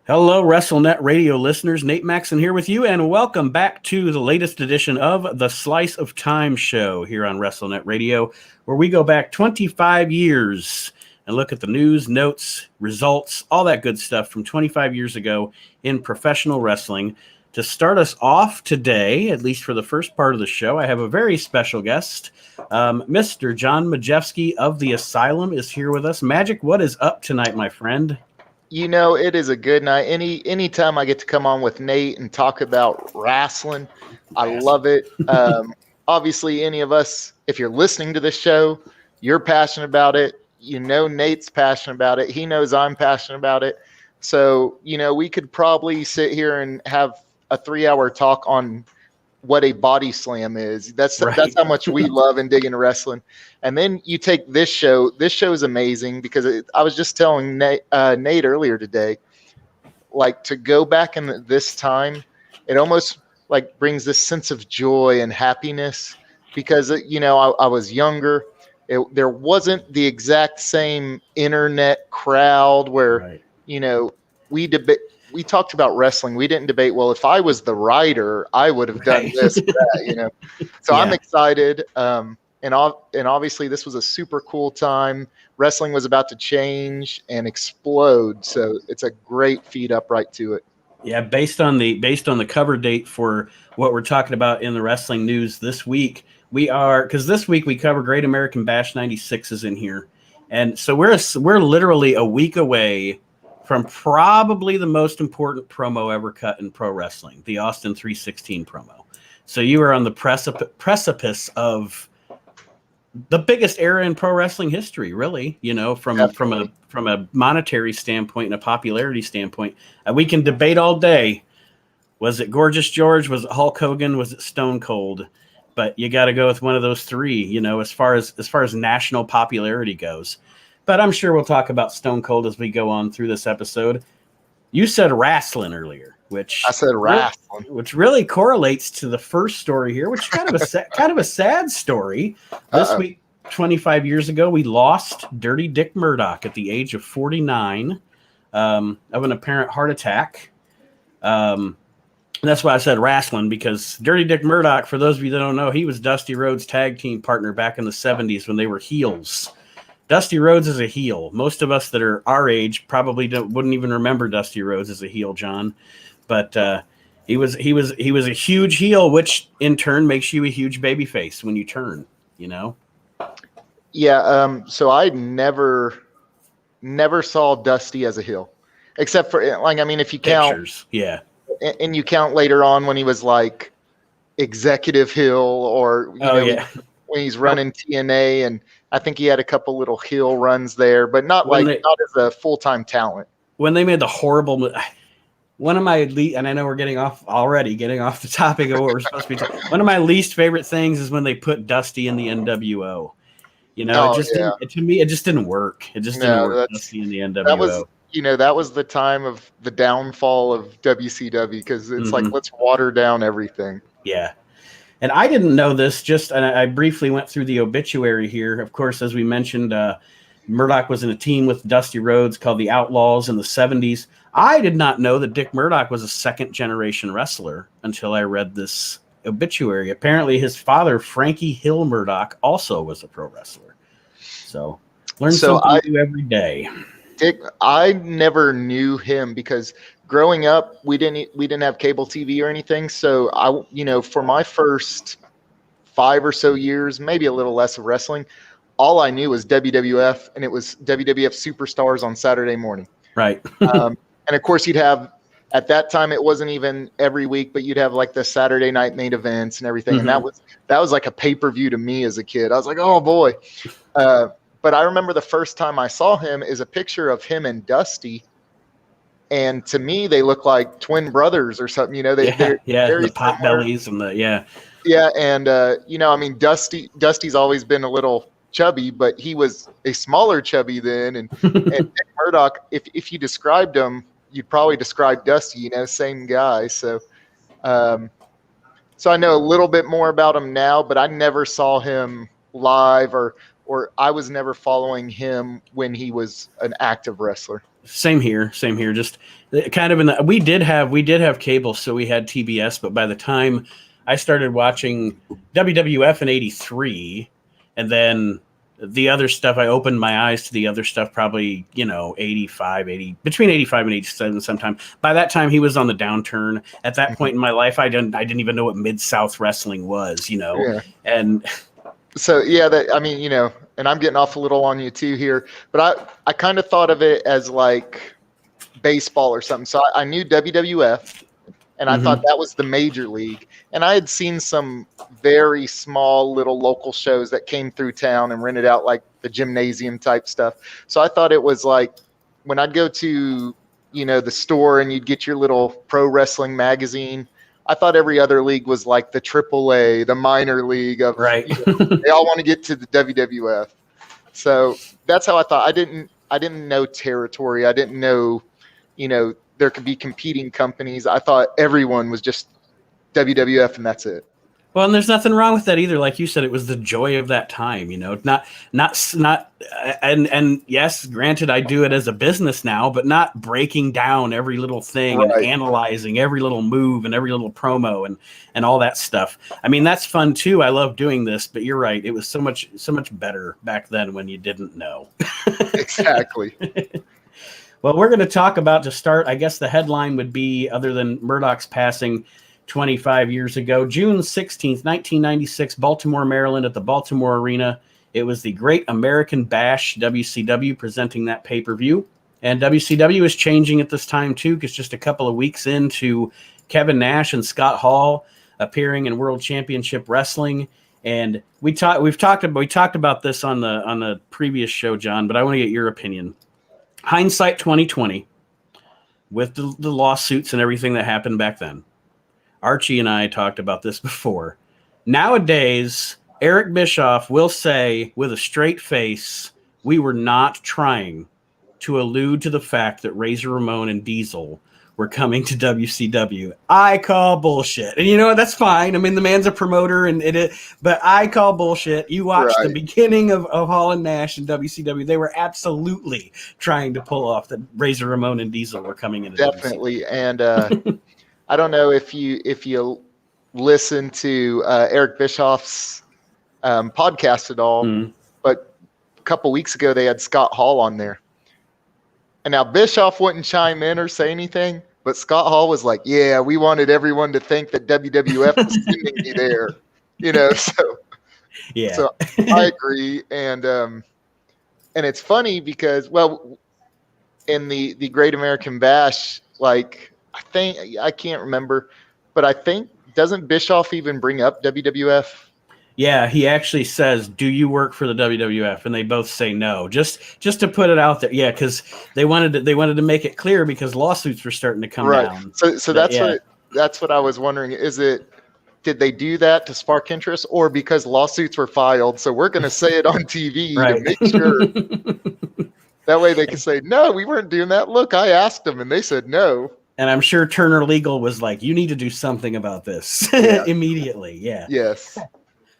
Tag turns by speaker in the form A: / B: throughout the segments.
A: Hello, WrestleNet Radio listeners. Nate Maxon here with you, and welcome back to the latest edition of the Slice of Time show here on WrestleNet Radio, where we go back 25 years and look at the news, notes, results, all that good stuff from 25 years ago in professional wrestling. To start us off today, at least for the first part of the show, I have a very special guest. Mr. John Majewski of the Asylum is here with us. Magic, what is up tonight, my friend?
B: You know, it is a good night. Anytime I get to come on with Nate and talk about wrestling, I love it. Obviously, any of us, if you're listening to this show, you're passionate about it. You know Nate's passionate about it. He knows I'm passionate about it. So, you know, we could probably sit here and have a 3-hour talk on what a body slam is. That's how much we love and dig into wrestling. And then you take this show. This show is amazing because I was just telling Nate earlier today, like, to go back in this time, it almost like brings this sense of joy and happiness because, you know, I was younger. There wasn't the exact same internet crowd where, you know, we talked about wrestling. We didn't debate, well, if I was the writer, I would have done this or that, you know. So I'm excited. And obviously this was a super cool time. Wrestling was about to change and explode. So it's a great feed up right to it.
A: Yeah, based on the cover date for what we're talking about in the wrestling news this week, because this week we cover Great American Bash 96 is in here. And so we're literally a week away from probably the most important promo ever cut in pro wrestling, the Austin 316 promo. So you are on the precipice of the biggest era in pro wrestling history, really, you know, from a monetary standpoint and a popularity standpoint. We can debate all day. Was it Gorgeous George? Was it Hulk Hogan? Was it Stone Cold? But you got to go with one of those three, you know, as far as national popularity goes. But I'm sure we'll talk about Stone Cold as we go on through this episode. You said wrestling earlier, which
B: I said wrestling,
A: which really correlates to the first story here, which is kind of a sad story. This week, 25 years ago, we lost Dirty Dick Murdoch at the age of 49 of an apparent heart attack. That's why I said wrestling, because Dirty Dick Murdoch, for those of you that don't know, he was Dusty Rhodes' tag team partner back in the 70s when they were heels. Dusty Rhodes is a heel. Most of us that are our age probably wouldn't even remember Dusty Rhodes as a heel, John. But he was a huge heel, which in turn makes you a huge babyface when you turn, you know?
B: Yeah, so I never saw Dusty as a heel. Except for, like, I mean, if you count
A: pictures, yeah.
B: And you count later on when he was like executive heel or when he's running TNA, and I think he had a couple little heel runs there, but not not as a full-time talent.
A: When they made the horrible, one of my and I know we're getting off the topic of what we're supposed to be talking. One of my least favorite things is when they put Dusty in the NWO. You know, to me, it just didn't work. It just didn't work. Dusty in the NWO.
B: That was the time of the downfall of WCW, because it's like, let's water down everything.
A: Yeah. And I didn't know this, and I briefly went through the obituary here. Of course, as we mentioned, Murdoch was in a team with Dusty Rhodes called the Outlaws in the 70s. I did not know that Dick Murdoch was a second-generation wrestler until I read this obituary. Apparently, his father, Frankie Hill Murdoch, also was a pro wrestler. So, learn something new every day.
B: Dick, I never knew him because growing up, we didn't have cable TV or anything. So for my first 5 or so years, maybe a little less of wrestling, all I knew was WWF, and it was WWF Superstars on Saturday morning.
A: Right.
B: And of course, you'd have, at that time, it wasn't even every week, but you'd have like the Saturday night main events and everything. And that was like a pay-per-view to me as a kid. I was like, oh boy. But I remember the first time I saw him is a picture of him and Dusty. And to me, they look like twin brothers or something, you know, they're
A: the pot bellies and
B: Yeah. And, I mean, Dusty's always been a little chubby, but he was a smaller chubby then. And Dick Murdoch, if you described him, you'd probably describe Dusty, you know, same guy. So I know a little bit more about him now, but I never saw him live or I was never following him when he was an active wrestler.
A: Same here. Same here. Just kind of in the, we did have cable, so we had TBS. But by the time I started watching WWF in '83, and then the other stuff, I opened my eyes to the other stuff probably, 85, 80, between 85 and 87 sometime. By that time, he was on the downturn. At that point in my life, I didn't even know what Mid-South Wrestling was,
B: Yeah.
A: and
B: So yeah, and I'm getting off a little on you too here, but I kind of thought of it as like baseball or something. So I knew WWF, and I thought that was the major league, and I had seen some very small little local shows that came through town and rented out like the gymnasium type stuff. So I thought it was like when I'd go to the store and you'd get your little pro wrestling magazine. I thought every other league was like the AAA, the minor league of
A: right.
B: They all want to get to the WWF. So that's how I thought. I didn't know territory. I didn't know, there could be competing companies. I thought everyone was just WWF and that's it.
A: Well, and there's nothing wrong with that either. Like you said, it was the joy of that time, not, and yes, granted, I do it as a business now, but not breaking down every little thing and analyzing every little move and every little promo and all that stuff. I mean, that's fun too. I love doing this, but you're right. It was so much better back then when you didn't know.
B: Exactly.
A: Well, we're going to talk about, to start, I guess the headline would be, other than Murdoch's passing 25 years ago, June 16th, 1996, Baltimore, Maryland, at the Baltimore Arena. It was the Great American Bash, WCW, presenting that pay-per-view. And WCW is changing at this time, too, because just a couple of weeks into Kevin Nash and Scott Hall appearing in World Championship Wrestling. And we talked about this on the previous show, John, but I want to get your opinion. Hindsight 2020, with the lawsuits and everything that happened back then. Archie and I talked about this before. Nowadays, Eric Bischoff will say with a straight face, we were not trying to allude to the fact that Razor Ramon and Diesel were coming to WCW. I call bullshit. And you know what? That's fine. I mean, the man's a promoter, but I call bullshit. You watch the beginning of Hall and Nash and WCW. They were absolutely trying to pull off that Razor Ramon and Diesel were coming into
B: Definitely. WCW. And I don't know if you listen to Eric Bischoff's podcast at all, but a couple weeks ago they had Scott Hall on there. And now Bischoff wouldn't chime in or say anything, but Scott Hall was like, yeah, we wanted everyone to think that WWF was sending me there. So
A: yeah.
B: So I agree. And it's funny because, well, in the Great American Bash, like, I can't remember, but I think, doesn't Bischoff even bring up WWF?
A: Yeah, he actually says, "Do you work for the WWF?" And they both say no. Just to put it out there, yeah, because they wanted to make it clear because lawsuits were starting to come down.
B: So that's what I was wondering. Did they do that to spark interest, or because lawsuits were filed? So we're going to say it on TV to make sure. That way they can say, no, we weren't doing that. Look, I asked them and they said no.
A: And I'm sure Turner Legal was like, you need to do something about this immediately. Yeah.
B: Yes.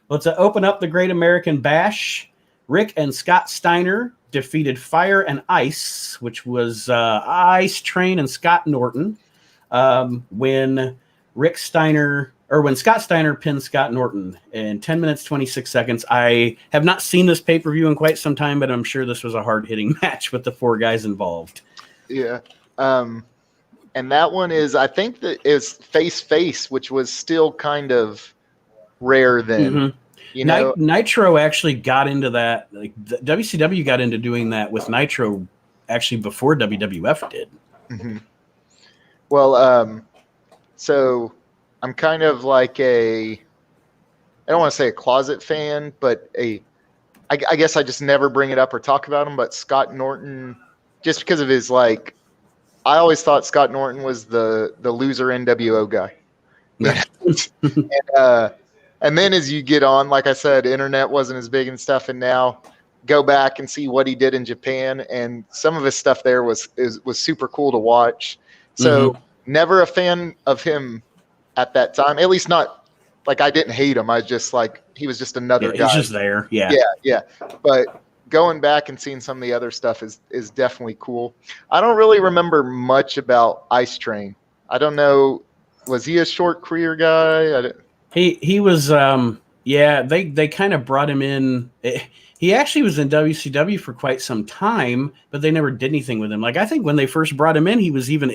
A: Well, to open up the Great American Bash, Rick and Scott Steiner defeated Fire and Ice, which was Ice Train and Scott Norton, when Scott Steiner pinned Scott Norton in 10 minutes, 26 seconds. I have not seen this pay-per-view in quite some time, but I'm sure this was a hard-hitting match with the four guys involved.
B: Yeah. And that one is, I think that is face, which was still kind of rare then.
A: Nitro actually got into that. Like, WCW got into doing that with Nitro actually before WWF did.
B: Mm-hmm. Well, so I'm kind of like I don't want to say a closet fan, but I guess I just never bring it up or talk about him. But Scott Norton, just because of his I always thought Scott Norton was the loser NWO guy. And then as you get on, like I said, internet wasn't as big and stuff. And now go back and see what he did in Japan. And some of his stuff there was super cool to watch. So never a fan of him at that time, at least not like I didn't hate him. I just he was just another guy.
A: He's just there. Yeah.
B: Yeah. But going back and seeing some of the other stuff is definitely cool. I don't really remember much about Ice Train. I don't know. Was he a short career guy?
A: He was they kind of brought him in. He actually was in WCW for quite some time, but they never did anything with him. Like I think when they first brought him in, he was even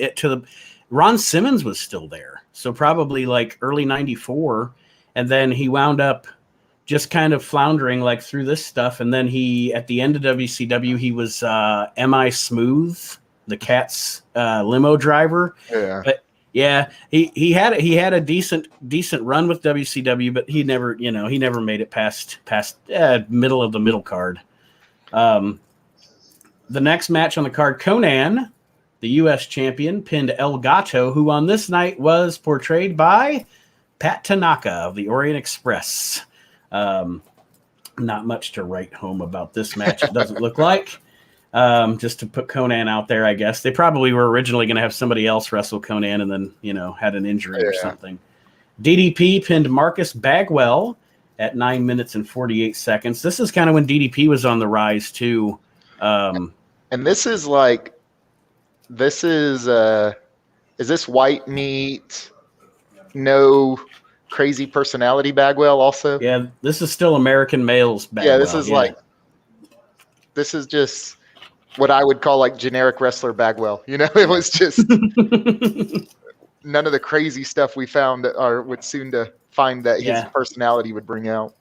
A: Ron Simmons was still there. So probably like early 94, and then he wound up just kind of floundering like through this stuff, and then he at the end of WCW he was MI Smooth, the Cat's limo driver.
B: Yeah.
A: But yeah, he had a decent run with WCW, but he never made it past middle of the middle card. The next match on the card, Conan, the U.S. champion, pinned El Gato, who on this night was portrayed by Pat Tanaka of the Orient Express. Not much to write home about this match, it doesn't look like. Just to put Conan out there, I guess. They probably were originally going to have somebody else wrestle Conan and then, had an injury or something. DDP pinned Marcus Bagwell at 9 minutes and 48 seconds. This is kind of when DDP was on the rise, too.
B: And this is is this white meat, no crazy personality Bagwell also?
A: Yeah, this is still American males Bagwell.
B: Yeah, this is just what I would call like generic wrestler Bagwell. It was just none of the crazy stuff we found would soon to find that his personality would bring out.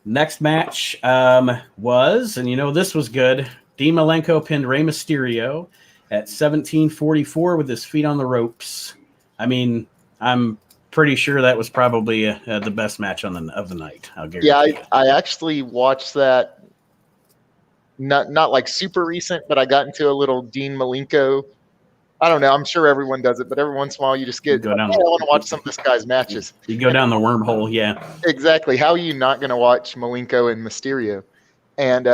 A: Next match was, and this was good. Dean Malenko pinned Rey Mysterio at 17:44 with his feet on the ropes. I mean, I'm pretty sure that was probably the best match of the night. I'll guarantee.
B: Yeah, I actually watched that. Not like super recent, but I got into a little Dean Malenko. I don't know. I'm sure everyone does it, but every once in a while you just get, I want to watch some of this guy's matches.
A: You go down the wormhole, yeah.
B: Exactly. How are you not going to watch Malenko and Mysterio? And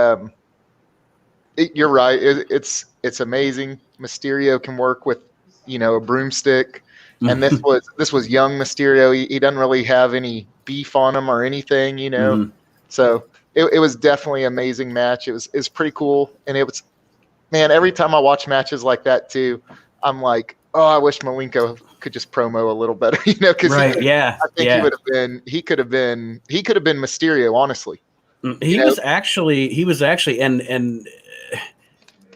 B: you're right. It's amazing. Mysterio can work with, a broomstick. And this was young Mysterio. He doesn't really have any beef on him or anything,
A: Mm-hmm.
B: So it was definitely an amazing match. It was pretty cool. And it was, man, every time I watch matches like that too, I'm like, oh, I wish Malenko could just promo a little better, because I think he could have been Mysterio, honestly.
A: He was actually, and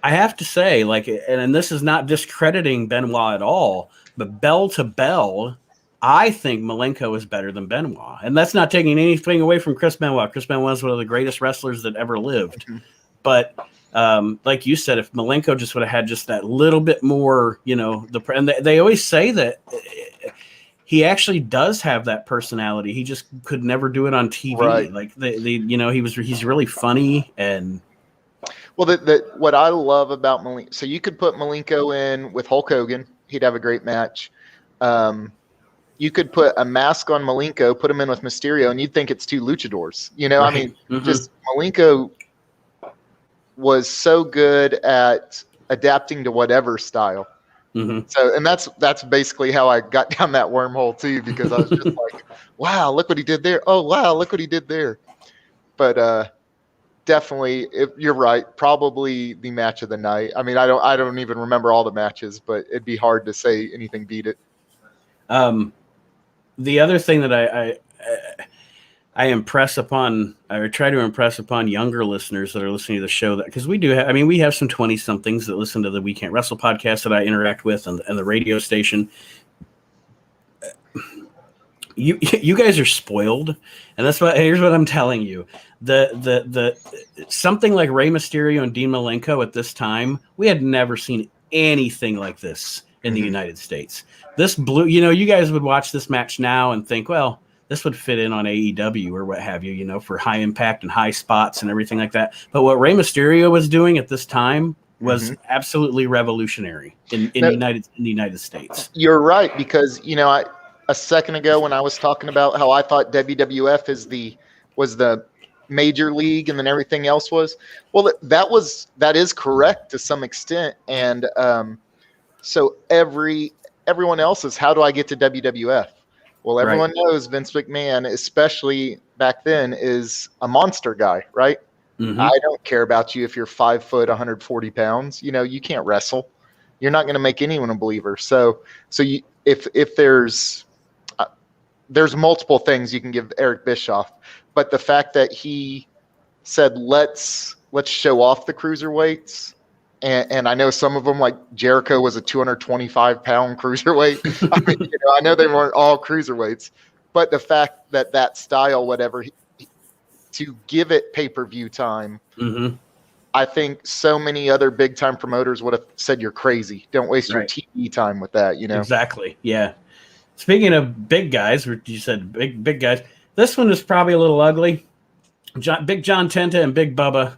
A: I have to say, like, and this is not discrediting Benoit at all, but bell to bell, I think Malenko is better than Benoit. And that's not taking anything away from Chris Benoit. Chris Benoit is one of the greatest wrestlers that ever lived. Mm-hmm. But like you said, if Malenko just would have had just that little bit more, and they always say that he actually does have that personality. He just could never do it on TV. Right. Like he's really funny. And
B: well, what I love about Malenko, so you could put Malenko in with Hulk Hogan. He'd have a great match. You could put a mask on Malenko, put him in with Mysterio, and you'd think it's two luchadors. Right. I mean, just Malenko was so good at adapting to whatever style.
A: Mm-hmm.
B: So, and that's basically how I got down that wormhole too, because I was just like, wow, look what he did there. Oh, wow, look what he did there. But definitely, you're right. Probably the match of the night. I mean, I don't even remember all the matches, but it'd be hard to say anything beat it.
A: The other thing that I impress upon, I try to impress upon younger listeners that are listening to the show, that because we have some 20-somethings that listen to the We Can't Wrestle podcast that I interact with and the radio station. You guys are spoiled, and here's what I'm telling you. The something like Rey Mysterio and Dean Malenko at this time, we had never seen anything like this in the United States. This you guys would watch this match now and think, well, this would fit in on AEW or what have you, for high impact and high spots and everything like that. But what Rey Mysterio was doing at this time was absolutely revolutionary in the United States.
B: You're right, because a second ago when I was talking about how I thought WWF was the major league and then everything else was, well, that is correct to some extent, and so everyone else is, how do I get to WWF? Well, everyone knows Vince McMahon, especially back then, is a monster guy, right?
A: Mm-hmm.
B: I don't care about you if you're 5 foot, 140 pounds. You can't wrestle. You're not going to make anyone a believer. So if there's multiple things you can give Eric Bischoff, but the fact that he said let's show off the cruiserweights, and I know some of them, like Jericho, was a 225-pound cruiserweight. I know they weren't all cruiserweights, but the fact that style, whatever, to give it pay-per-view time.
A: Mm-hmm.
B: I think so many other big-time promoters would have said you're crazy. Don't waste your TV time with that.
A: Exactly. Yeah. Speaking of big guys, you said big guys. This one is probably a little ugly. Big John Tenta and Big Bubba.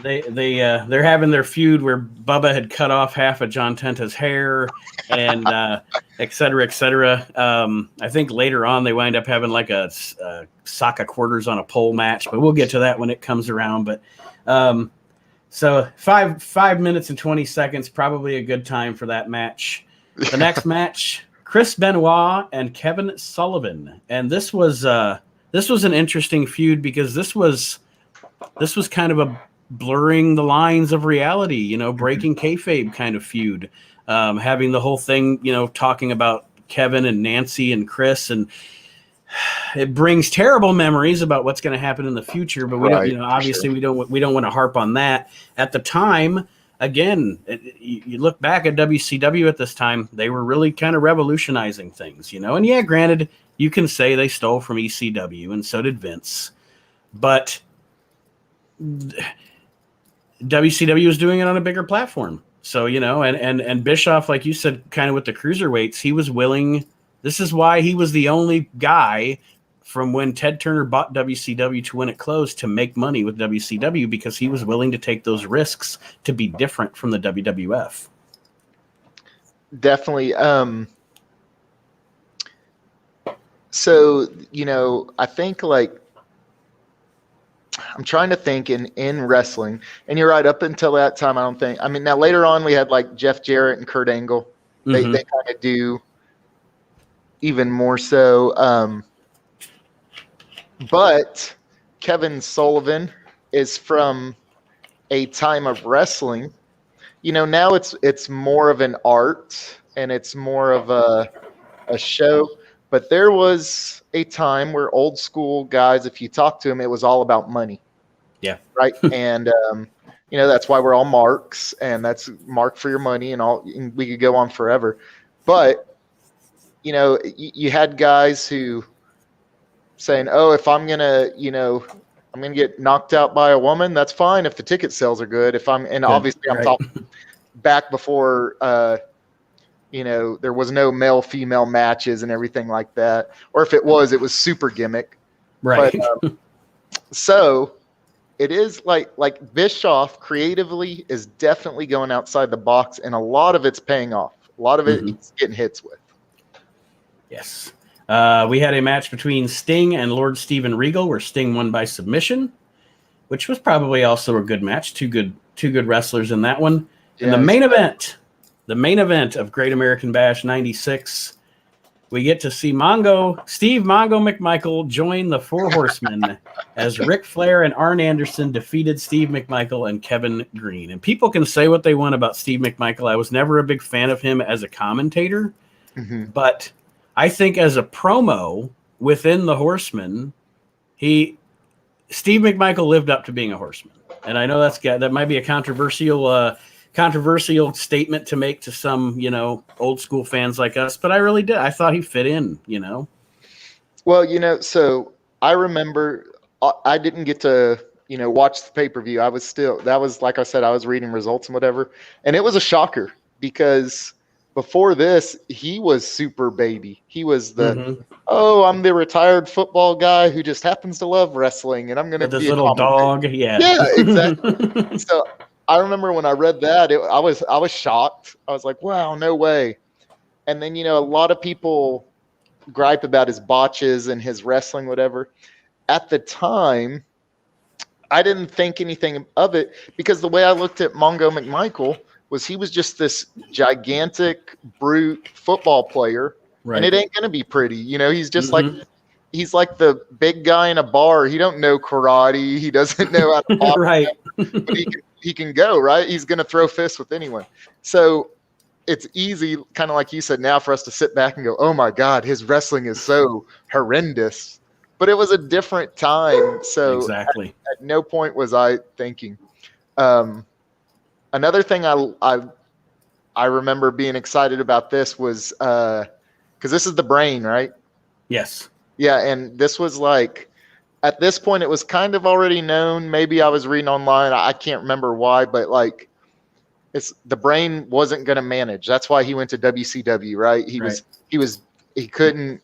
A: They're having their feud where Bubba had cut off half of John Tenta's hair, and et cetera, et cetera. I think later on they wind up having like a sock of quarters on a pole match, but we'll get to that when it comes around. But so 5 minutes and 20 seconds, probably a good time for that match. The next match, Chris Benoit and Kevin Sullivan, and this was an interesting feud because this was kind of a blurring the lines of reality, breaking kayfabe kind of feud, having the whole thing, talking about Kevin and Nancy and Chris, and it brings terrible memories about what's going to happen in the future. But we don't, obviously we don't want to harp on that. At the time, again, you look back at WCW at this time, they were really kind of revolutionizing things, and yeah, granted, you can say they stole from ECW, and so did Vince, but WCW was doing it on a bigger platform. So, and Bischoff, like you said, kind of with the cruiserweights, he was willing. This is why he was the only guy from when Ted Turner bought WCW to when it closed to make money with WCW, because he was willing to take those risks to be different from the WWF.
B: Definitely. So, I think I'm trying to think in wrestling, and you're right, up until that time, now later on we had like Jeff Jarrett and Kurt Angle. They kind of do even more so. But Kevin Sullivan is from a time of wrestling. Now it's more of an art and it's more of a show. But there was a time where old school guys, if you talk to them, it was all about money.
A: Yeah.
B: Right. And, that's why we're all marks, and that's mark for your money, and we could go on forever. But, you had guys who saying, oh, if I'm going to get knocked out by a woman, that's fine if the ticket sales are good. Obviously I'm talking back before, there was no male-female matches and everything like that. Or if it was super gimmick.
A: Right.
B: But, so it is like Bischoff creatively is definitely going outside the box, and a lot of it's paying off. A lot of it he's getting hits with.
A: Yes. We had a match between Sting and Lord Steven Regal, where Sting won by submission, which was probably also a good match. Two good wrestlers in that one. And the main event of Great American Bash 96, we get to see Steve Mongo McMichael join the Four Horsemen as Ric Flair and Arn Anderson defeated Steve McMichael and Kevin Green. And people can say what they want about Steve McMichael. I was never a big fan of him as a commentator, but I think as a promo within the Horsemen, Steve McMichael lived up to being a Horseman. And I know that might be a controversial statement to make to some, old school fans like us, but I really did. I thought he fit in,
B: Well, so I remember I didn't get to, watch the pay-per-view. That was, like I said, I was reading results and whatever. And it was a shocker because before this, he was super baby. He was I'm the retired football guy who just happens to love wrestling, and I'm going to be
A: this little dog.
B: Yeah, exactly. So I remember when I read that, I was shocked. I was like, wow, no way. And then, a lot of people gripe about his botches and his wrestling, whatever. At the time, I didn't think anything of it because the way I looked at Mongo McMichael was he was just this gigantic brute football player, and it ain't going to be pretty. He's just like he's like the big guy in a bar. He don't know karate. He doesn't know how to box,
A: Right.
B: but he can go, right? He's going to throw fists with anyone. So it's easy, kind of like you said, now for us to sit back and go, oh my God, his wrestling is so horrendous. But it was a different time. So
A: Exactly.
B: at no point was I thinking. Another thing I remember being excited about this was because this is the brain, right?
A: Yes.
B: Yeah, and this was like at this point it was kind of already known. Maybe I was reading online. I can't remember why, but like it's the brain wasn't going to manage. That's why he went to WCW, right? He couldn't.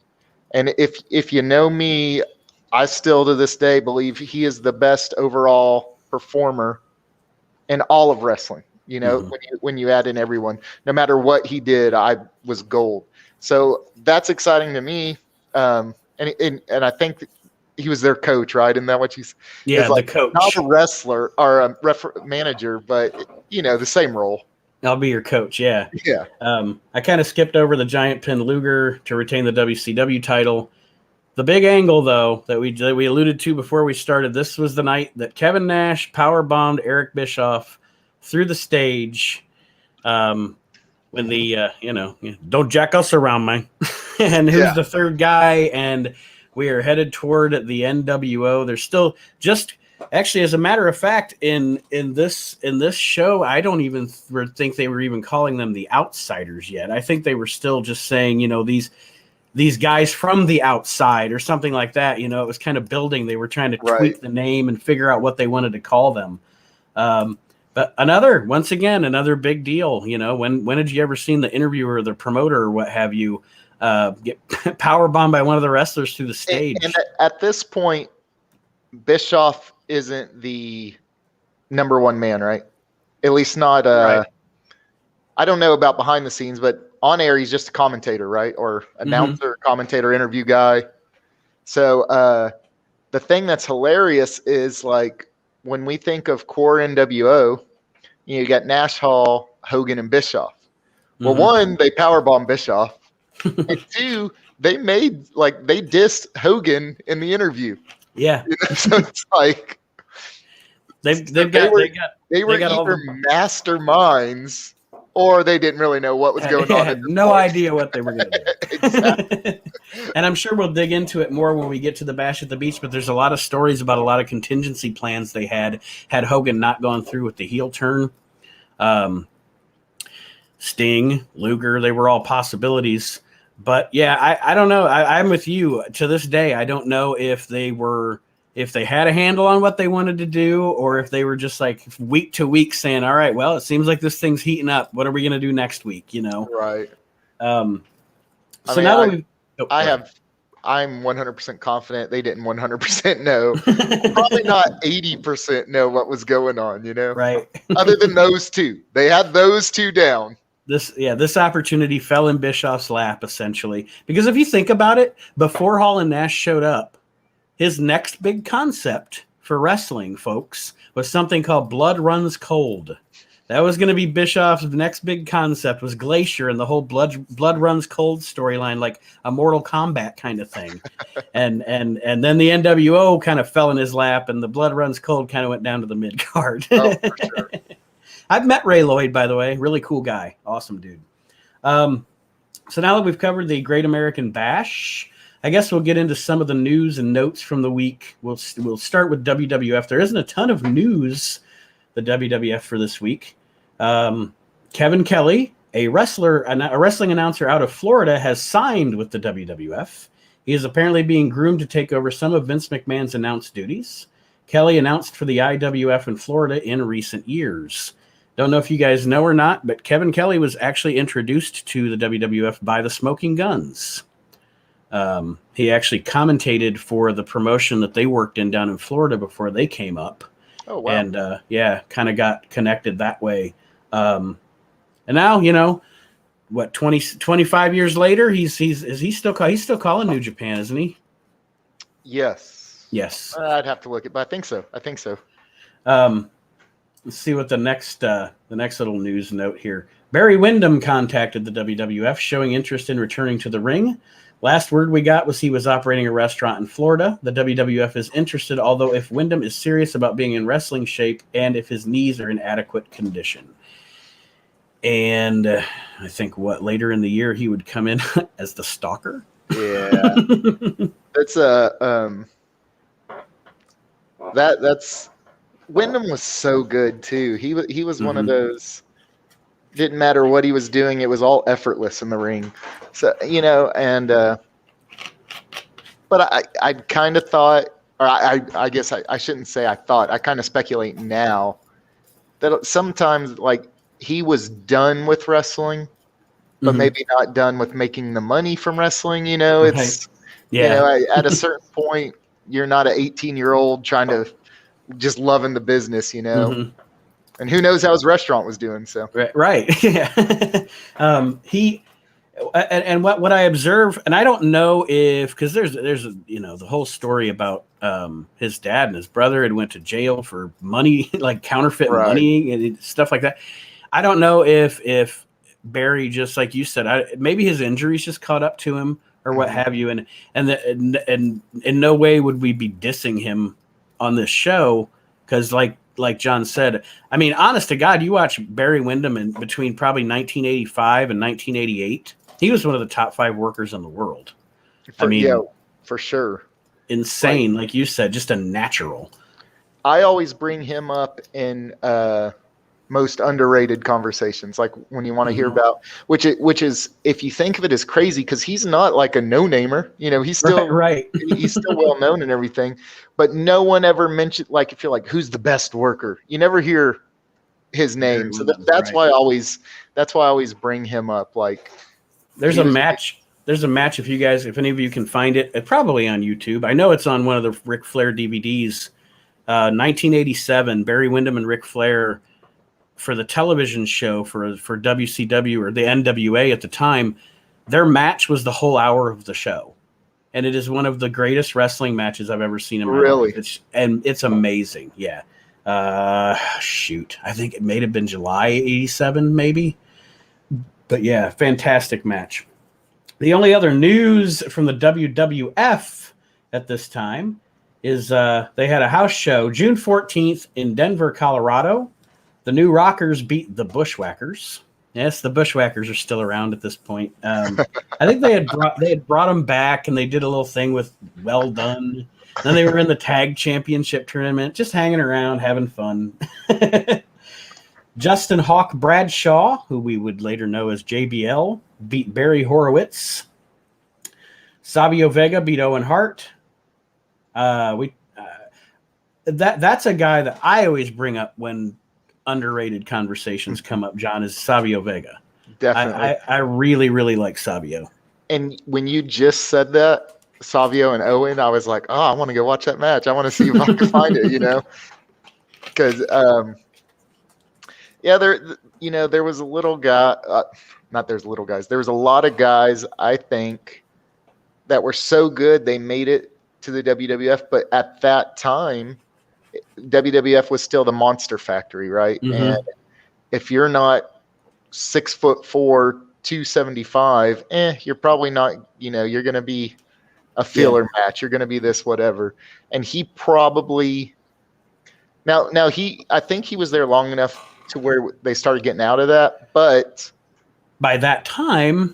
B: And if you know me, I still to this day believe he is the best overall performer in all of wrestling. You know, when you add in everyone, no matter what he did, I was gold. So that's exciting to me. And I think he was their coach, right? Isn't that what you?
A: Yeah,
B: like,
A: the coach.
B: Not a wrestler or a manager, but the same role.
A: I'll be your coach. Yeah.
B: Yeah.
A: I kind of skipped over the giant pin Luger to retain the WCW title. The big angle, though, that we alluded to before we started, this was the night that Kevin Nash powerbombed Eric Bischoff through the stage. When the don't jack us around, man. And who's the third guy? And we are headed toward the NWO. There's still just actually, as a matter of fact, in this show, I don't even think they were even calling them the Outsiders yet. I think they were still just saying, these guys from the outside or something like that. It was kind of building. They were trying to tweak the name and figure out what they wanted to call them. But once again, another big deal. When did you ever seen the interviewer or the promoter or what have you get powerbombed by one of the wrestlers through the stage?
B: And at this point, Bischoff isn't the number one man, right? At least not.
A: Right.
B: I don't know about behind the scenes, but on air he's just a commentator, right? Or announcer, commentator, interview guy. So the thing that's hilarious is like when we think of core NWO, you got Nash, Hall, Hogan, and Bischoff. Well, one, they powerbomb Bischoff, and two, they dissed Hogan in the interview.
A: Yeah.
B: So it's like they were either masterminds or they didn't really know what was going on.
A: Had no idea what they were going to do. Exactly. And I'm sure we'll dig into it more when we get to the Bash at the Beach, but there's a lot of stories about a lot of contingency plans they had Hogan not gone through with the heel turn. Sting, Luger, they were all possibilities. But yeah, I don't know. I'm with you. To this day, I don't know if they had a handle on what they wanted to do, or if they were just like week to week saying, all right, well, it seems like this thing's heating up. What are we going to do next week?
B: Right.
A: I'm
B: 100% confident they didn't 100% know. Probably not 80% know what was going on,
A: Right.
B: Other than those two. They had those two down.
A: This opportunity fell in Bischoff's lap, essentially. Because if you think about it, before Hall and Nash showed up, his next big concept for wrestling, folks, was something called Blood Runs Cold. That was going to be Bischoff's next big concept, was Glacier and the whole Blood Runs Cold storyline, like a Mortal Kombat kind of thing. and then the NWO kind of fell in his lap, and the Blood Runs Cold kind of went down to the mid card.
B: Oh, for sure.
A: I've met Ray Lloyd, by the way. Really cool guy. Awesome dude. So now that we've covered the Great American Bash, I guess we'll get into some of the news and notes from the week. We'll start with WWF. There isn't a ton of news, the WWF for this week. Kevin Kelly, a wrestling announcer out of Florida, has signed with the WWF. He is apparently being groomed to take over some of Vince McMahon's announced duties. Kelly announced for the IWF in Florida in recent years. Don't know if you guys know or not, but Kevin Kelly was actually introduced to the WWF by the Smoking Guns. He actually commentated for the promotion that they worked in down in Florida before they came up.
B: Oh, wow.
A: And kind of got connected that way. And now, 25 years later, he's still calling New Japan, isn't he?
B: Yes.
A: Yes.
B: I'd have to look at, but I think so.
A: Let's see what the next little news note here. Barry Windham contacted the WWF, showing interest in returning to the ring. Last word we got was he was operating a restaurant in Florida. The WWF is interested, although if Wyndham is serious about being in wrestling shape and if his knees are in adequate condition. And I think later in the year he would come in as the stalker.
B: Yeah, that's that's Wyndham was so good too. He was one of those. Didn't matter what he was doing; it was all effortless in the ring. So and but I kind of thought, or I guess I shouldn't say I thought. I kind of speculate now that sometimes like he was done with wrestling, but maybe not done with making the money from wrestling. It's at a certain point, you're not an 18-year-old trying to just loving the business, and who knows how his restaurant was doing. So
A: right. Yeah. And what I observe, and I don't know if, because there's the whole story about his dad and his brother had went to jail for money, like counterfeit money and stuff like that. I don't know if Barry, just like you said, maybe his injuries just caught up to him or what have you, and in no way would we be dissing him on this show, because like John said, I mean, honest to God, you watch Barry Windham in between probably 1985 and 1988. He was one of the top 5 workers in the world.
B: For sure.
A: Insane, like you said, just a natural.
B: I always bring him up in most underrated conversations, like when you want to hear about, which is, if you think of it as crazy, because he's not like a no-namer, he's still he's still well known and everything, but no one ever mentioned, like, if you're like, who's the best worker, you never hear his name. So that's why I always bring him up. Like, there's a match
A: if any of you can find it, probably on YouTube. I know it's on one of the Ric Flair DVDs. 1987, Barry Windham and Ric Flair, for the television show for WCW or the NWA at the time, their match was the whole hour of the show. And it is one of the greatest wrestling matches I've ever seen in my life. It's amazing. Yeah. Shoot. I think it may have been July 87, maybe. But yeah, fantastic match. The only other news from the WWF at this time is they had a house show June 14th in Denver, Colorado. The New Rockers beat the Bushwhackers. Yes, the Bushwhackers are still around at this point. I think they had brought them back, and they did a little thing with Well Done. Then they were in the tag championship tournament, just hanging around, having fun. Justin Hawk Bradshaw, who we would later know as JBL, beat Barry Horowitz. Savio Vega beat Owen Hart. That's a guy that I always bring up when underrated conversations come up, John, is Savio Vega.
B: Definitely.
A: I really, really like Savio.
B: And when you just said that, Savio and Owen, I was like, oh, I want to go watch that match. I want to see if I can find it, Because, there was a little guy, not there's little guys. There was a lot of guys, I think, that were so good they made it to the WWF. But at that time, WWF was still the monster factory, right? Mm-hmm. And if you're not 6'4", 275, you're probably not, you're going to be a filler match. You're going to be this whatever. And he probably I think he was there long enough to where they started getting out of that, but
A: by that time,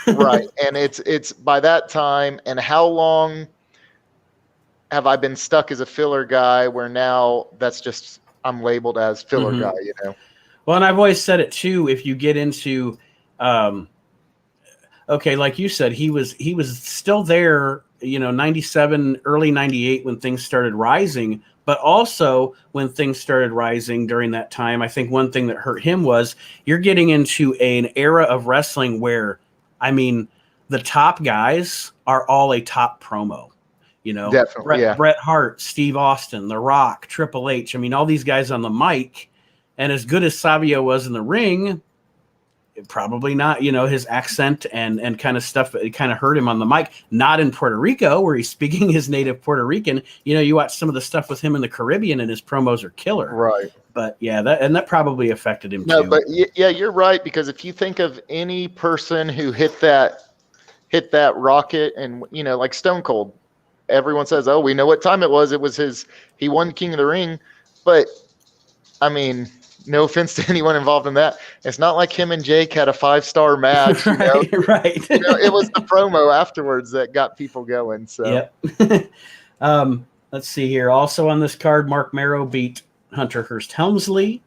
B: right. And it's by that time. And how long have I been stuck as a filler guy where now that's just, I'm labeled as filler guy,
A: Well, and I've always said it too. If you get into, like you said, he was still there, 97, early 98 when things started rising, but also when things started rising during that time, I think one thing that hurt him was you're getting into an era of wrestling where, I mean, the top guys are all a top promo.
B: Definitely,
A: Bret Hart, Steve Austin, The Rock, Triple H. I mean, all these guys on the mic, and as good as Savio was in the ring, probably not. His accent and kind of stuff, it kind of hurt him on the mic. Not in Puerto Rico, where he's speaking his native Puerto Rican. You watch some of the stuff with him in the Caribbean, and his promos are killer.
B: Right.
A: But yeah, that probably affected him too.
B: No, but yeah, you're right, because if you think of any person who hit that hit that rocket, and like Stone Cold, everyone says, "Oh, we know what time it was. It was he won King of the Ring." But I mean, no offense to anyone involved in that. It's not like him and Jake had a 5-star match.
A: Right, right.
B: It was the promo afterwards that got people going. So,
A: yep. Let's see here. Also on this card, Mark Marrow beat Hunter Hearst Helmsley.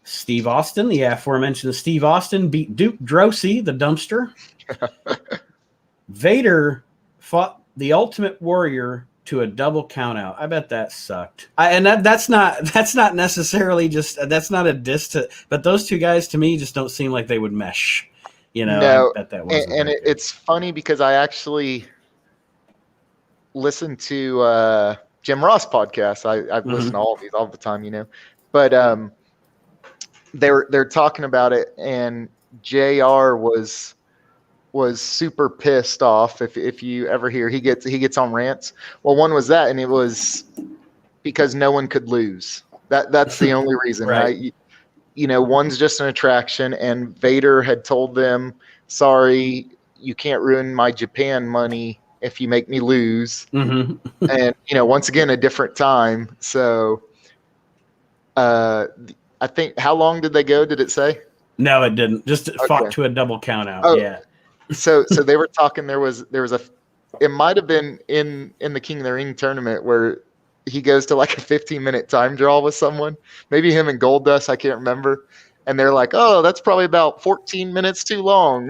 A: Steve Austin, the aforementioned Steve Austin, beat Duke Drosy, the dumpster. Vader fought the Ultimate Warrior to a double countout. I bet that sucked. That's not necessarily that's not a diss to, but those two guys to me just don't seem like they would mesh.
B: No,
A: I bet that wasn't.
B: And it's funny because I actually listened to Jim Ross podcast. I've listened to all of these all the time, but they're talking about it, and JR was super pissed off. If you ever hear, he gets on rants. Well, one was that, and it was because no one could lose. That's the only reason, right? One's just an attraction, and Vader had told them, "Sorry, you can't ruin my Japan money if you make me lose." And once again, a different time. So, I think, how long did they go? Did it say?
A: No, it didn't. Just fought to a double count out.
B: Oh,
A: yeah.
B: So they were talking. There was it might have been in the King of the Ring tournament where he goes to like a 15-minute time draw with someone, maybe him and Goldust. I can't remember. And they're like, "Oh, that's probably about 14 minutes too long."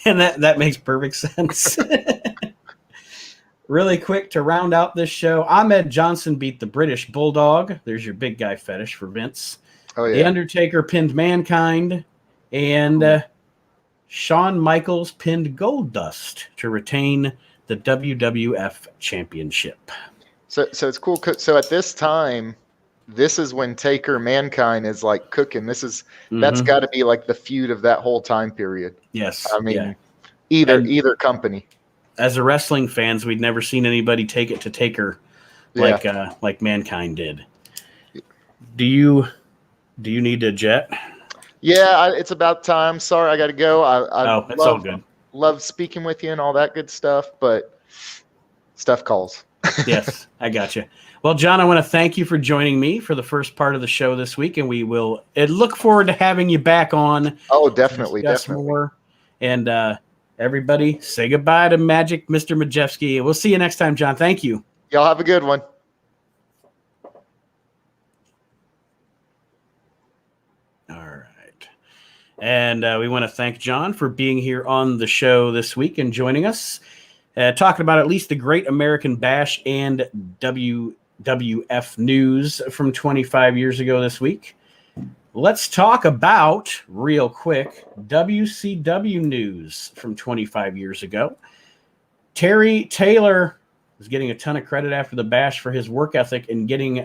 A: And that makes perfect sense. Really quick to round out this show, Ahmed Johnson beat the British Bulldog. There's your big guy fetish for Vince.
B: Oh, yeah.
A: The Undertaker pinned Mankind, and Shawn Michaels pinned Goldust to retain the WWF Championship.
B: So it's cool. So at this time, this is when Taker Mankind is like cooking. That's got to be like the feud of that whole time period.
A: Yes.
B: I mean, either company.
A: As a wrestling fans, we'd never seen anybody take it to Taker like Mankind did. Do you need a jet?
B: Yeah, it's about time. Sorry, I got to go.
A: It's all good.
B: Love speaking with you and all that good stuff, but stuff calls.
A: Yes, I got you. Well, John, I want to thank you for joining me for the first part of the show this week, and we will look forward to having you back on.
B: Oh, definitely.
A: More. And everybody, say goodbye to Magic Mr. Majewski. We'll see you next time, John. Thank you.
B: Y'all have a good one.
A: All right. And we want to thank John for being here on the show this week and joining us, talking about at least the Great American Bash and WWF news from 25 years ago this week. Let's talk about, real quick, WCW news from 25 years ago. Terry Taylor was getting a ton of credit after the Bash for his work ethic and getting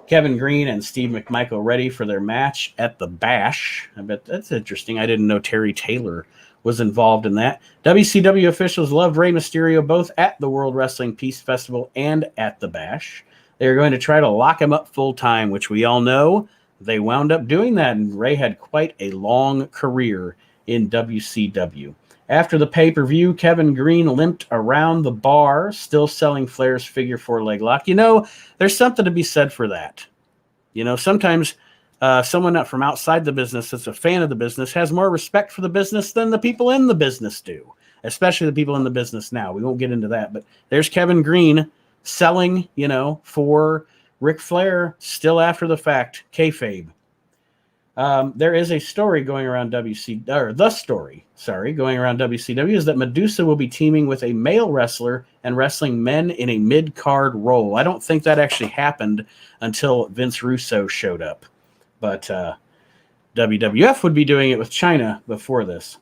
A: Kevin Green and Steve McMichael ready for their match at the Bash. I bet that's interesting. I didn't know Terry Taylor was involved in that. WCW officials loved Rey Mysterio both at the World Wrestling Peace Festival and at the Bash. They were going to try to lock him up full time, which we all know they wound up doing that, and Ray had quite a long career in WCW. After the pay-per-view, Kevin Green limped around the bar, still selling Flair's figure 4 leg lock. There's something to be said for that. Sometimes someone not from outside the business that's a fan of the business has more respect for the business than the people in the business do, especially the people in the business now. We won't get into that, but there's Kevin Green selling, for Ric Flair still after the fact, kayfabe. There is a story going around going around WCW is that Medusa will be teaming with a male wrestler and wrestling men in a mid-card role. I don't think that actually happened until Vince Russo showed up, but WWF would be doing it with China before this.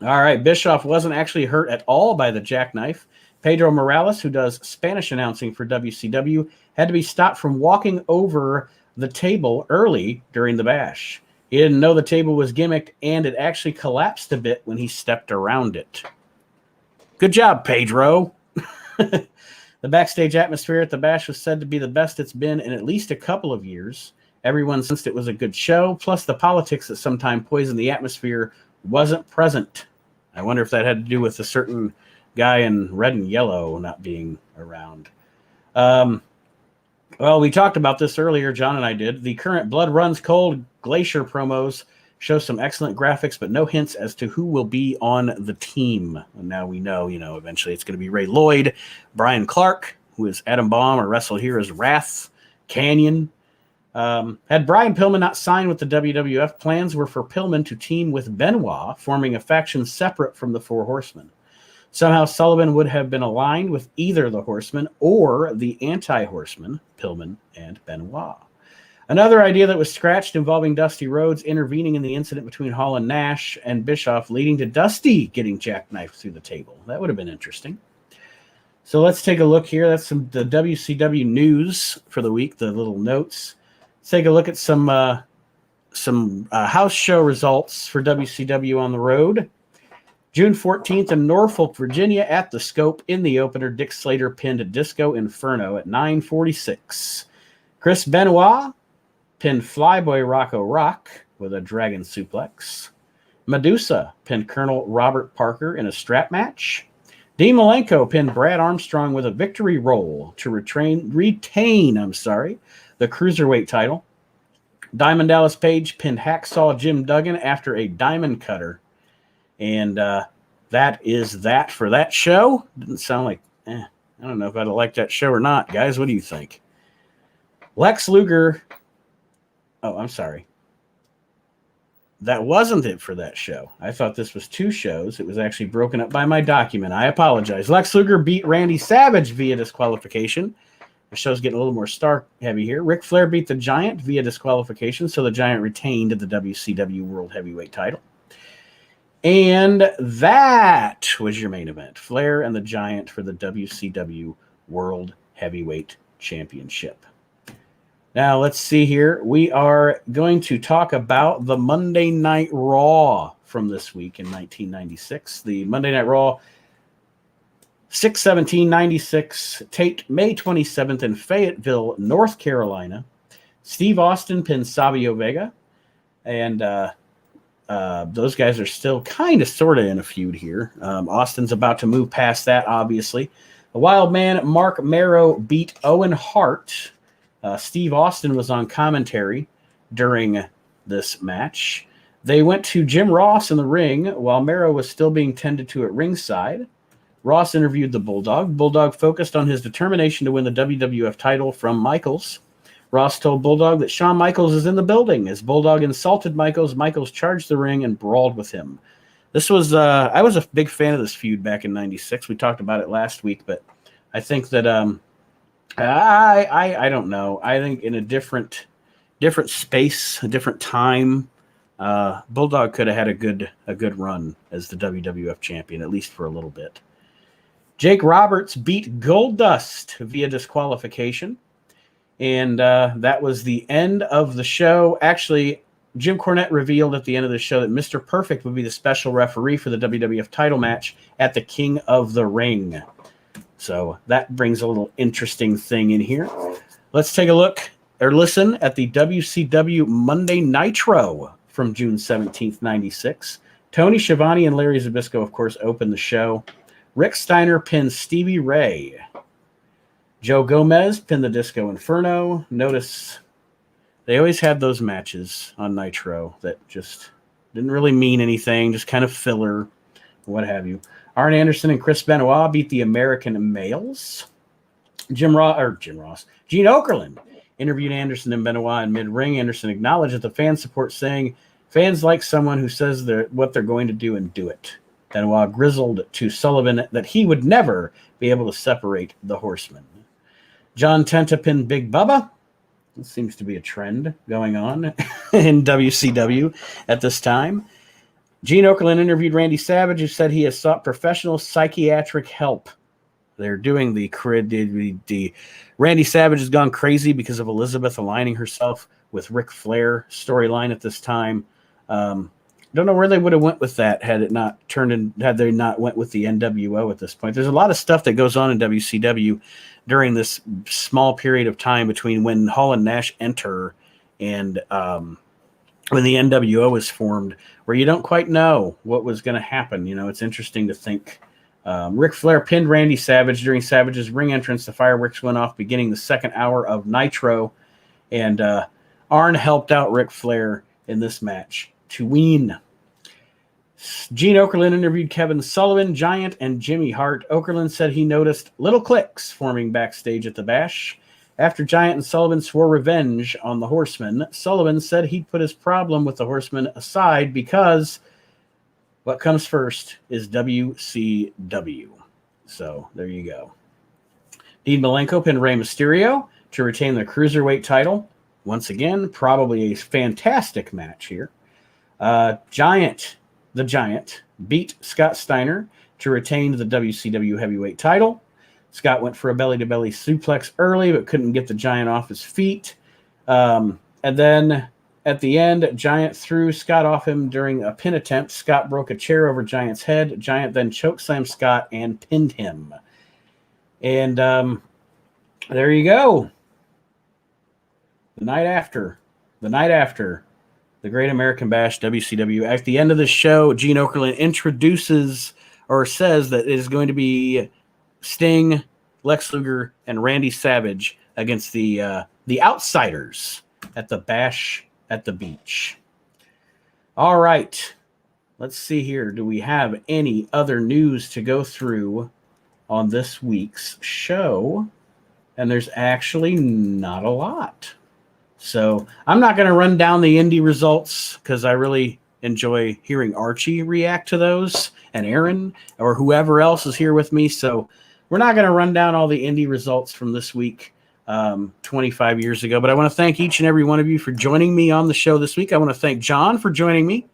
A: All right, Bischoff wasn't actually hurt at all by the jackknife. Pedro Morales, who does Spanish announcing for WCW, had to be stopped from walking over the table early during the Bash. He didn't know the table was gimmicked, and it actually collapsed a bit when he stepped around it. Good job, Pedro. The backstage atmosphere at the Bash was said to be the best it's been in at least a couple of years. Everyone sensed it was a good show, plus the politics that sometimes poison the atmosphere wasn't present. I wonder if that had to do with a certain guy in red and yellow not being around. Well, we talked about this earlier, John and I did. The current Blood Runs Cold Glacier promos show some excellent graphics, but no hints as to who will be on the team. And now we know, eventually it's going to be Ray Lloyd, Brian Clark, who is Adam Bomb or wrestled here as Wrath, Canyon. Had Brian Pillman not signed with the WWF, plans were for Pillman to team with Benoit, forming a faction separate from the Four Horsemen. Somehow Sullivan would have been aligned with either the Horsemen or the anti-Horsemen, Pillman and Benoit. Another idea that was scratched involving Dusty Rhodes intervening in the incident between Hall and Nash and Bischoff, leading to Dusty getting jackknifed through the table. That would have been interesting. So let's take a look here. That's the WCW news for the week, the little notes. Let's take a look at some house show results for WCW on the road. June 14th in Norfolk, Virginia, at the Scope in the opener, Dick Slater pinned Disco Inferno at 9:46. Chris Benoit pinned Flyboy Rocco Rock with a dragon suplex. Medusa pinned Colonel Robert Parker in a strap match. Dean Malenko pinned Brad Armstrong with a victory roll to retain the Cruiserweight title. Diamond Dallas Page pinned Hacksaw Jim Duggan after a diamond cutter. And that is that for that show. Didn't sound like, I don't know if I'd like that show or not. Guys, what do you think? Lex Luger. Oh, I'm sorry. That wasn't it for that show. I thought this was two shows. It was actually broken up by my document. I apologize. Lex Luger beat Randy Savage via disqualification. The show's getting a little more star heavy here. Ric Flair beat the Giant via disqualification, so the Giant retained the WCW World Heavyweight title. And that was your main event. Flair and the Giant for the WCW World Heavyweight Championship. Now, let's see here. We are going to talk about the Monday Night Raw from this week in 1996. The Monday Night Raw 6/17/96, taped May 27th in Fayetteville, North Carolina. Steve Austin pinned Savio Vega. And those guys are still kind of sort of in a feud here. Austin's about to move past that, obviously. The Wild Man, Mark Marrow, beat Owen Hart. Steve Austin was on commentary during this match. They went to Jim Ross in the ring while Marrow was still being tended to at ringside. Ross interviewed the Bulldog. Bulldog focused on his determination to win the WWF title from Michaels. Ross told Bulldog that Shawn Michaels is in the building. As Bulldog insulted Michaels, Michaels charged the ring and brawled with him. This was I was a big fan of this feud back in 96. We talked about it last week, but I think that I don't know. I think in a different space, a different time, Bulldog could have had a good run as the WWF champion, at least for a little bit. Jake Roberts beat Goldust via disqualification. And that was the end of the show. Actually, Jim Cornette revealed at the end of the show that Mr. Perfect would be the special referee for the WWF title match at the King of the Ring. So that brings a little interesting thing in here. Let's take a look or listen at the WCW Monday Nitro from June 17th, 96. Tony Schiavone and Larry Zbyszko, of course, opened the show. Rick Steiner pinned Stevie Ray. Joe Gomez pinned the Disco Inferno. Notice they always had those matches on Nitro that just didn't really mean anything, just kind of filler, what have you. Arn Anderson and Chris Benoit beat the American Males. Gene Okerlund interviewed Anderson and Benoit in mid-ring. Anderson acknowledged that the fan support, saying, "Fans like someone who says what they're going to do and do it." Benoit grizzled to Sullivan that he would never be able to separate the Horsemen. John Tenta pinned Big Bubba. This seems to be a trend going on in WCW at this time. Gene Okerlund interviewed Randy Savage, who said he has sought professional psychiatric help. They're doing the Randy Savage has gone crazy because of Elizabeth aligning herself with Ric Flair storyline at this time. Don't know where they would have went with that had they not went with the NWO at this point. There's a lot of stuff that goes on in WCW during this small period of time between when Hall and Nash enter and when the NWO was formed, where you don't quite know what was going to happen. It's interesting to think. Ric Flair pinned Randy Savage during Savage's ring entrance. The fireworks went off beginning the second hour of Nitro, and Arn helped out Ric Flair in this match to win. Gene Okerlund interviewed Kevin Sullivan, Giant, and Jimmy Hart. Okerlund said he noticed little cliques forming backstage at the Bash. After Giant and Sullivan swore revenge on the Horsemen, Sullivan said he'd put his problem with the Horsemen aside because what comes first is WCW. So there you go. Dean Malenko pinned Rey Mysterio to retain the Cruiserweight title. Once again, probably a fantastic match here. The Giant beat Scott Steiner to retain the WCW Heavyweight title. Scott went for a belly-to-belly suplex early, but couldn't get the Giant off his feet. And then at the end, Giant threw Scott off him during a pin attempt. Scott broke a chair over Giant's head. Giant then chokeslammed Scott and pinned him. And there you go. The night after the Great American Bash, WCW. At the end of the show, Gene Okerlund introduces or says that it is going to be Sting, Lex Luger, and Randy Savage against the Outsiders at the Bash at the Beach. All right. Let's see here. Do we have any other news to go through on this week's show? And there's actually not a lot. So I'm not going to run down the indie results because I really enjoy hearing Archie react to those, and Aaron or whoever else is here with me. So we're not going to run down all the indie results from this week, 25 years ago. But I want to thank each and every one of you for joining me on the show this week. I want to thank John for joining me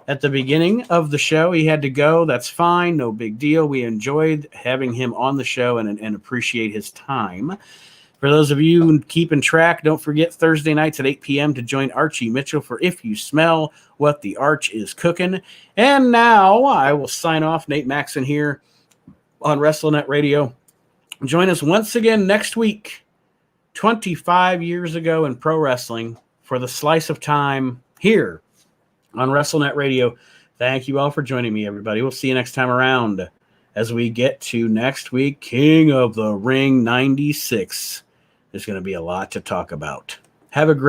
A: at the beginning of the show. He had to go. That's fine. No big deal. We enjoyed having him on the show and appreciate his time. For those of you keeping track, don't forget Thursday nights at 8 p.m. to join Archie Mitchell for If You Smell What the Arch is Cooking. And now I will sign off. Nate Maxon here on WrestleNet Radio. Join us once again next week, 25 years ago in pro wrestling, for the slice of time here on WrestleNet Radio. Thank you all for joining me, everybody. We'll see you next time around as we get to next week, King of the Ring 96. There's going to be a lot to talk about. Have a great